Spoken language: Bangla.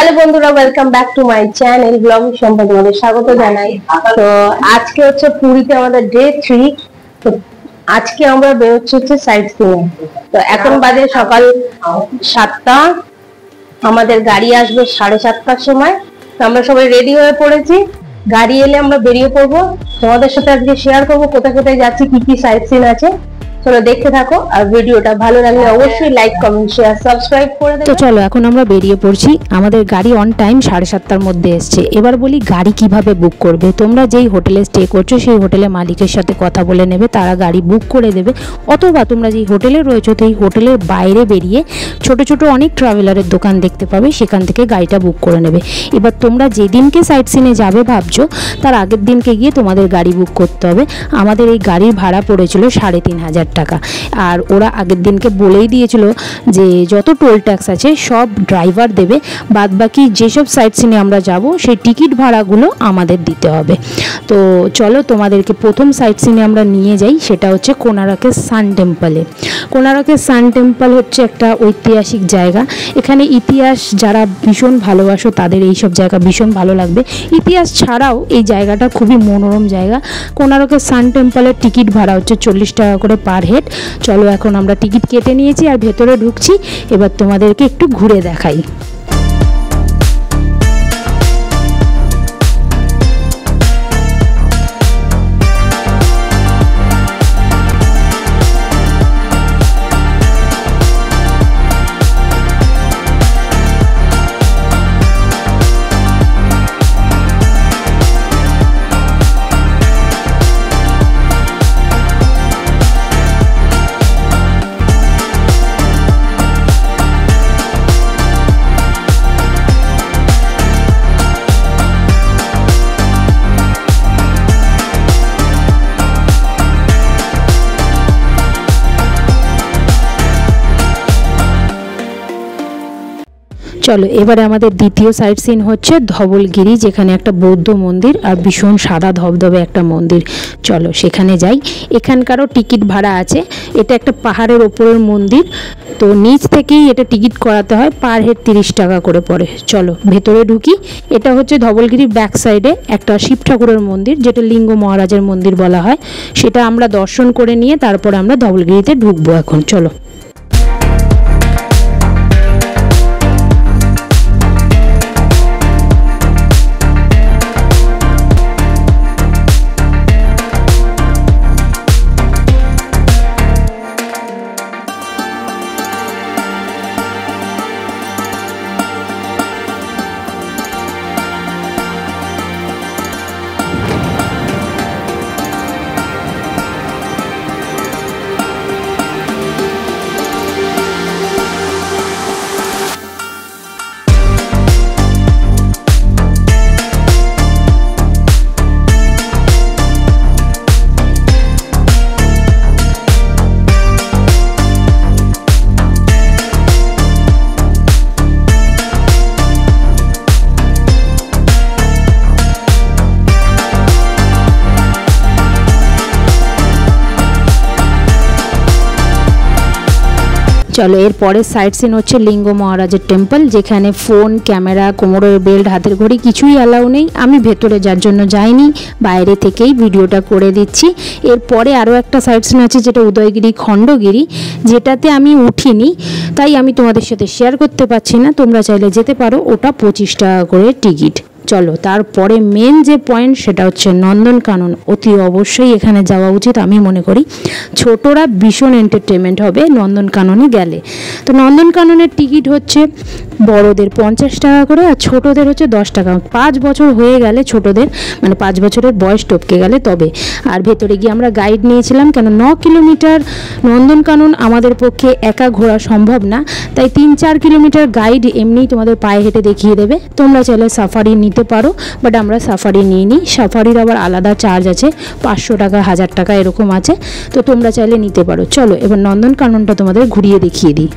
হ্যালো বন্ধুরা, welcome back to my channel blog সম্পর্কে তোমাদের স্বাগত জানাই। তো আজকে হচ্ছে পুরীতে আমাদের ডে 3। তো আজকে আমরা বেরোচ্ছি হচ্ছে সাইট সিইং। তো এখন বাজে সকাল 7টা, আমাদের গাড়ি আসবে 7:30টার সময়। তো আমরা সবাই রেডি হয়ে পড়েছি, গাড়ি এলে আমরা বেরিয়ে পড়বো। তোমাদের সাথে আজকে শেয়ার করবো কোথায় কোথায় যাচ্ছি, কি কি সাইট সিইং আছে। চলো দেখতে থাকো, আর ভিডিওটা ভালো লাগলে অবশ্যই লাইক, কমেন্ট, শেয়ার, সাবস্ক্রাইব করে দেবে। তো চলো এখন আমরা বেরিয়ে পড়ছি। আমাদের গাড়ি অন টাইম 7:30টার মধ্যে এসছে। এবার বলি গাড়ি কিভাবে বুক করবে। তোমরা যেই হোটেলে স্টে করছো সেই হোটেলে মালিকের সাথে কথা বলে নেবে, তারা গাড়ি বুক করে দেবে। অথবা তোমরা যেই হোটেলে রয়েছো সেই হোটেলের বাইরে বেরিয়ে ছোট ছোট অনেক ট্রাভেলারের দোকান দেখতে পাবে, সেখান থেকে গাড়িটা বুক করে নেবে। এবার তোমরা যেদিনকে সাইট সিনে যাবে ভাবছো, তার আগের দিনকে গিয়ে তোমাদের গাড়ি বুক করতে হবে। আমাদের এই গাড়ির ভাড়া পড়েছিল 3,500 টাকা। আর ওরা আগের দিনকে বলেই দিয়েছিল যে যত টোল ট্যাক্স আছে সব ড্রাইভার দেবে, বাদ বাকি যেসব সাইট সিনে আমরা যাব সেই টিকিট ভাড়াগুলো আমাদের দিতে হবে। তো চলো তোমাদেরকে প্রথম সাইট সিনে আমরা নিয়ে যাই, সেটা হচ্ছে কোনারকের সান টেম্পলে। কোনারকের সান টেম্পল হচ্ছে একটা ঐতিহাসিক জায়গা। এখানে ইতিহাস যারা ভীষণ ভালোবাসো তাদের এই সব জায়গা ভীষণ ভালো লাগবে। ইতিহাস ছাড়াও এই জায়গাটা খুবই মনোরম জায়গা। কোনারকের সান টেম্পলের টিকিট ভাড়া হচ্ছে 40 টাকা করে পার হেড। চলো এখন আমরা টিকিট কেটে নিয়েছি আর ভেতরে ঢুকছি। এবার তোমাদেরকে একটু ঘুরে দেখাই। চলো এবারে আমাদের দ্বিতীয় সাইট সিন হচ্ছে ধবলগিরি, যেখানে একটা বৌদ্ধ মন্দির আর ভীষণ সাদা ধবধবে একটা মন্দির। চলো সেখানে যাই। এখানকারও টিকিট ভাড়া আছে। এটা একটা পাহাড়ের ওপরের মন্দির, তো নিচ থেকেই এটা টিকিট করাতে হয়। পার হেড 30 টাকা করে পড়ে। চলো ভেতরে ঢুকি। এটা হচ্ছে ধবলগিরির ব্যাক সাইডে একটা শিব ঠাকুরের মন্দির, যেটা লিঙ্গ মহারাজের মন্দির বলা হয়। সেটা আমরা দর্শন করে নিয়ে তারপরে আমরা ধবলগিরিতে ঢুকবো এখন। চলো চলো এর পরের সাইট সিন হচ্ছে লিঙ্গ মহারাজের টেম্পল, যেখানে ফোন, ক্যামেরা, কোমরের বেল্ট, হাতের ঘড়ি কিছুই অ্যালাউ নেই। আমি ভেতরে যার জন্য যাইনি, বাইরে থেকেই ভিডিওটা করে দিচ্ছি। এরপরে আরও একটা সাইট সিন আছে যেটা উদয়গিরি খণ্ডগিরি, যেটাতে আমি উঠিনি, তাই আমি তোমাদের সাথে শেয়ার করতে পারছি না। তোমরা চাইলে যেতে পারো, ওটা 25 টাকা করে টিকিট। চলো তারপরে মেন যে পয়েন্ট সেটা হচ্ছে নন্দনকানন। অতি অবশ্যই এখানে যাওয়া উচিত আমি মনে করি। ছোটরা ভীষণ এন্টারটেনমেন্ট হবে নন্দনকাননে গেলে। তো নন্দনকাননের টিকিট হচ্ছে বড়দের 50 টাকা করে আর ছোটদের হচ্ছে 10 টাকা। 5 বছর হয়ে গেলে ছোটদের, মানে 5 বছরের বয়স টপকে গেলে তবে। আর ভেতরে গিয়ে আমরা গাইড নিয়েছিলাম, কেন 9 কিলোমিটার নন্দনকানন আমাদের পক্ষে একা ঘোরা সম্ভব না, তাই 3-4 কিলোমিটার গাইড এমনিই তোমাদের পায়ে হেঁটে দেখিয়ে দেবে। তোমরা চাইলে সাফারি নিতে পারো, বাট আমরা সাফারি নিইনি। সাফারির আবার আলাদা চার্জ আছে, 500 টাকা, 1000 টাকা এরকম আছে। তো তোমরা চাইলে নিতে পারো। চলো এবার নন্দনকাননটা তোমাদের ঘুরিয়ে দেখিয়ে দিই।